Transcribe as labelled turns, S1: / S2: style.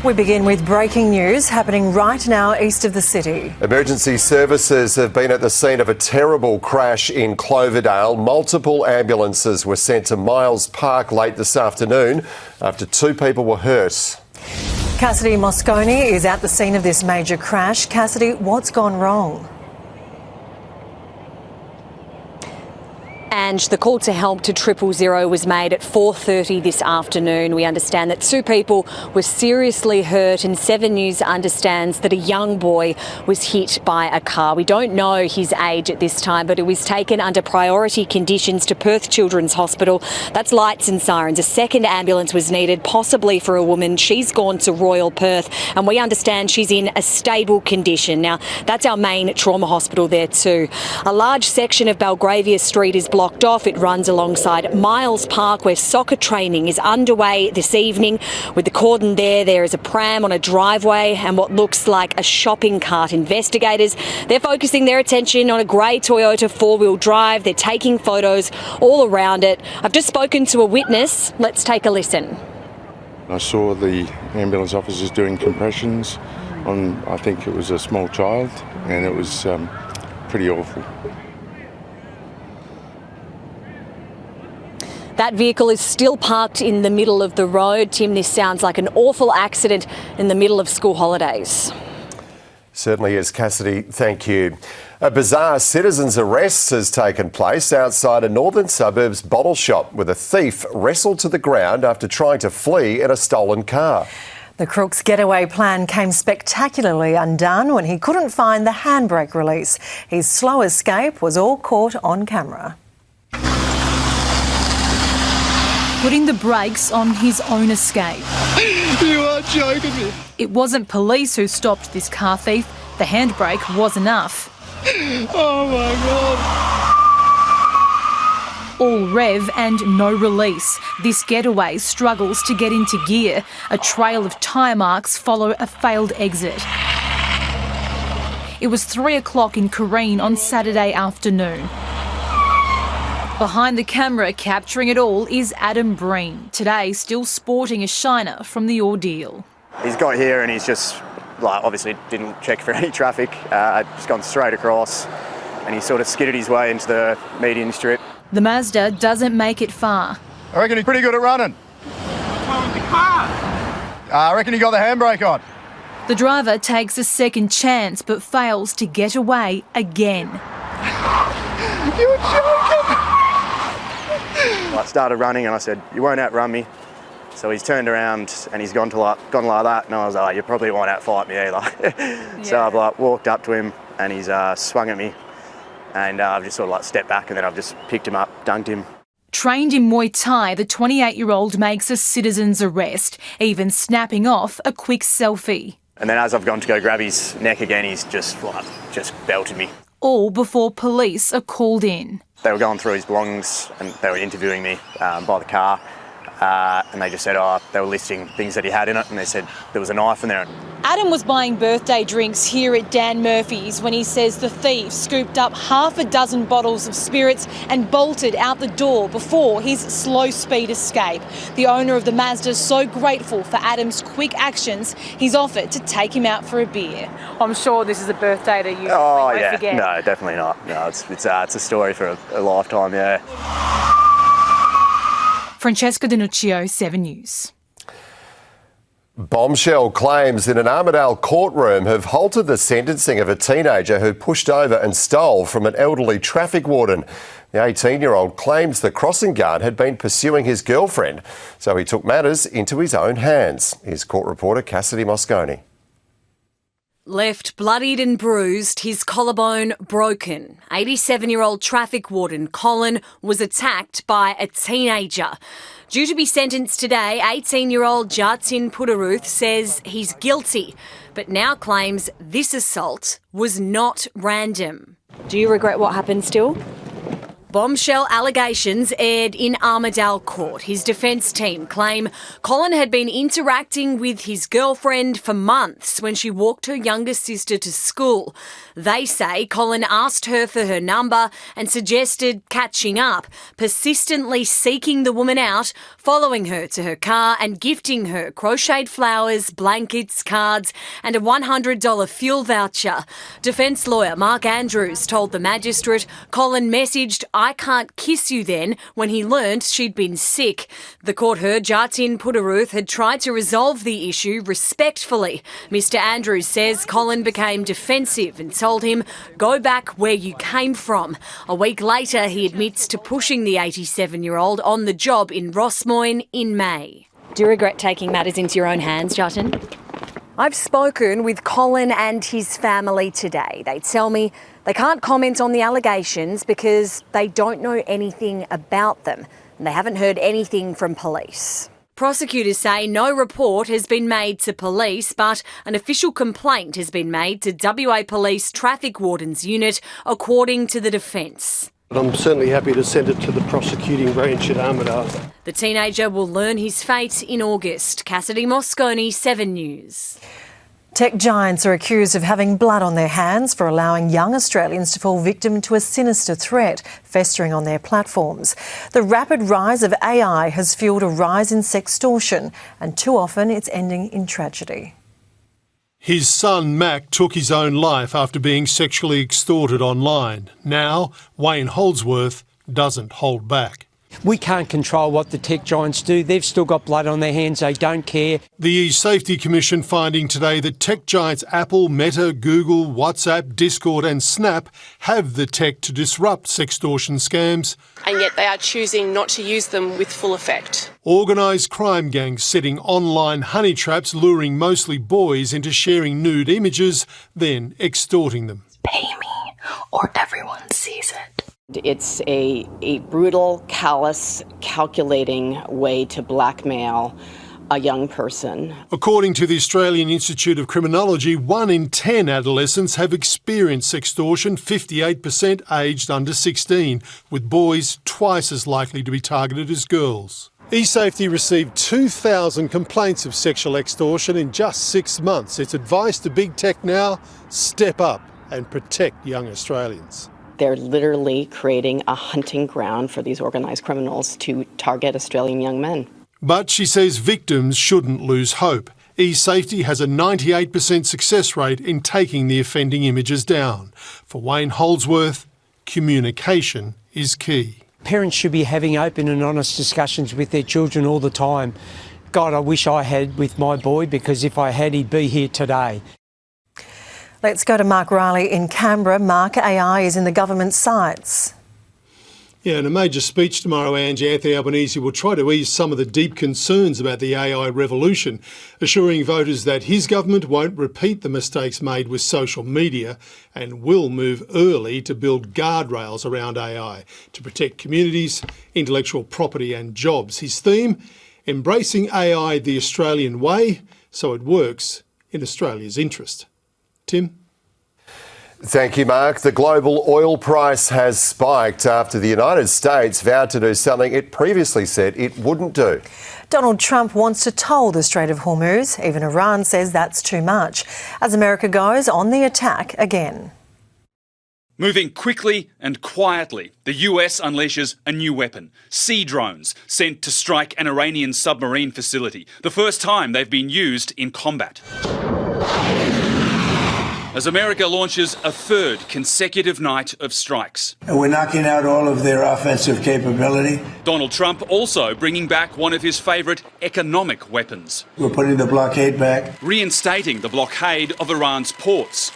S1: We begin with breaking news happening right now east of the city.
S2: Emergency services have been at the scene of a terrible crash in Cloverdale. Multiple ambulances were sent to Miles Park late this afternoon after 2 people were hurt.
S1: Cassidy Mosconi is at the scene of this major crash. Cassidy, what's gone wrong?
S3: And the call to help to 000 was made at 4:30 this afternoon. We understand that 2 people were seriously hurt, and 7 News understands that a young boy was hit by a car. We don't know his age at this time, but it was taken under priority conditions to Perth Children's Hospital. That's lights and sirens. A second ambulance was needed, possibly for a woman. She's gone to Royal Perth, and we understand she's in a stable condition. Now, that's our main trauma hospital there too. A large section of Belgravia Street is blocked off. It runs alongside Miles Park, where soccer training is underway this evening. With the cordon there is a pram on a driveway and what looks like a shopping cart. Investigators, they're focusing their attention on a grey Toyota 4-wheel drive. They're taking photos all around it. I've just spoken to a witness. Let's take a listen.
S4: I saw the ambulance officers doing compressions on, I think it was a small child, and it was pretty awful.
S3: That vehicle is still parked in the middle of the road. Tim, this sounds like an awful accident in the middle of school holidays.
S2: Certainly is, Cassidy. Thank you. A bizarre citizen's arrest has taken place outside a northern suburbs bottle shop, with a thief wrestled to the ground after trying to flee in a stolen car.
S1: The crook's getaway plan came spectacularly undone when he couldn't find the handbrake release. His slow escape was all caught on camera.
S5: Putting the brakes on his own escape.
S6: You are joking me.
S5: It wasn't police who stopped this car thief. The handbrake was enough.
S6: Oh my God.
S5: All rev and no release. This getaway struggles to get into gear. A trail of tyre marks follow a failed exit. It was 3 o'clock in Corrine on Saturday afternoon. Behind the camera capturing it all is Adam Breen, today still sporting a shiner from the ordeal.
S7: He's got here and he's just, obviously didn't check for any traffic, just gone straight across, and he sort of skidded his way into the median strip.
S5: The Mazda doesn't make it far.
S4: I reckon he's pretty good at running.
S6: What's wrong with the car?
S4: I reckon he got the handbrake on.
S5: The driver takes a second chance but fails to get away again.
S6: You're joking!
S7: I started running and I said, "You won't outrun me." So he's turned around and he's gone like that, and I was like, "You probably won't outfight me either." So I've walked up to him and he's swung at me, and I've just sort of stepped back, and then I've just picked him up, dunked him.
S5: Trained in Muay Thai, the 28-year-old makes a citizen's arrest, even snapping off a quick selfie.
S7: And then as I've gone to go grab his neck again, he's just belted me.
S5: All before police are called in.
S7: They were going through his belongings and they were interviewing me by the car, and they just said, they were listing things that he had in it, and they said there was a knife in there.
S5: Adam was buying birthday drinks here at Dan Murphy's when he says the thief scooped up half a dozen bottles of spirits and bolted out the door before his slow speed escape. The owner of the Mazda is so grateful for Adam's quick actions, he's offered to take him out for a beer. I'm sure this is a birthday that you won't forget.
S7: No, definitely not. No, it's a story for a lifetime, yeah.
S5: Francesca Denuccio, 7 News.
S2: Bombshell claims in an Armidale courtroom have halted the sentencing of a teenager who pushed over and stole from an elderly traffic warden. The 18-year-old claims the crossing guard had been pursuing his girlfriend, so he took matters into his own hands. Here's court reporter Cassidy Mosconi.
S3: Left bloodied and bruised, his collarbone broken. 87-year-old traffic warden Colin was attacked by a teenager. Due to be sentenced today, 18-year-old Jatin Pudaruth says he's guilty, but now claims this assault was not random. Do you regret what happened still? Bombshell allegations aired in Armidale Court. His defence team claim Colin had been interacting with his girlfriend for months when she walked her younger sister to school. They say Colin asked her for her number and suggested catching up, persistently seeking the woman out, following her to her car and gifting her crocheted flowers, blankets, cards and a $100 fuel voucher. Defence lawyer Mark Andrews told the magistrate Colin messaged, "I can't kiss you then," when he learnt she'd been sick. The court heard Jatin Puttaruth had tried to resolve the issue respectfully. Mr Andrews says Colin became defensive and told him, "Go back where you came from." A week later, he admits to pushing the 87-year-old on the job in Rossmoyne in May. Do you regret taking matters into your own hands, Jatin? I've spoken with Colin and his family today. They tell me they can't comment on the allegations because they don't know anything about them and they haven't heard anything from police. Prosecutors say no report has been made to police, but an official complaint has been made to WA Police Traffic Wardens Unit, according to the defence.
S8: I'm certainly happy to send it to the prosecuting branch at Armidale.
S3: The teenager will learn his fate in August. Cassidy Mosconi, 7 News.
S1: Tech giants are accused of having blood on their hands for allowing young Australians to fall victim to a sinister threat festering on their platforms. The rapid rise of AI has fuelled a rise in sextortion, and too often it's ending in tragedy.
S9: His son Mac took his own life after being sexually extorted online. Now, Wayne Holdsworth doesn't hold back.
S10: We can't control what the tech giants do. They've still got blood on their hands. They don't care.
S9: The eSafety Commission finding today that tech giants Apple, Meta, Google, WhatsApp, Discord and Snap have the tech to disrupt sextortion scams.
S11: And yet they are choosing not to use them with full effect.
S9: Organised crime gangs setting online honey traps, luring mostly boys into sharing nude images, then extorting them.
S12: Pay me or everyone sees it.
S13: It's a brutal, callous, calculating way to blackmail a young person.
S9: According to the Australian Institute of Criminology, 1 in 10 adolescents have experienced sextortion, 58% aged under 16, with boys twice as likely to be targeted as girls. eSafety received 2,000 complaints of sexual extortion in just 6 months. Its advice to big tech now: step up and protect young Australians.
S13: They're literally creating a hunting ground for these organised criminals to target Australian young men.
S9: But she says victims shouldn't lose hope. eSafety has a 98% success rate in taking the offending images down. For Wayne Holdsworth, communication is key.
S10: Parents should be having open and honest discussions with their children all the time. God, I wish I had with my boy, because if I had, he'd be here today.
S1: Let's go to Mark Riley in Canberra. Mark, AI is in the government's sights.
S9: Yeah, in a major speech tomorrow, Anthony Albanese will try to ease some of the deep concerns about the AI revolution, assuring voters that his government won't repeat the mistakes made with social media and will move early to build guardrails around AI to protect communities, intellectual property and jobs. His theme: embracing AI the Australian way so it works in Australia's interest. Tim?
S2: Thank you, Mark. The global oil price has spiked after the United States vowed to do something it previously said it wouldn't do.
S1: Donald Trump wants to toll the Strait of Hormuz. Even Iran says that's too much, as America goes on the attack again.
S14: Moving quickly and quietly, the US unleashes a new weapon: sea drones sent to strike an Iranian submarine facility, the first time they've been used in combat. As America launches a third consecutive night of strikes.
S15: And we're knocking out all of their offensive capability.
S14: Donald Trump also bringing back one of his favourite economic weapons.
S15: We're putting the blockade back.
S14: Reinstating the blockade of Iran's ports.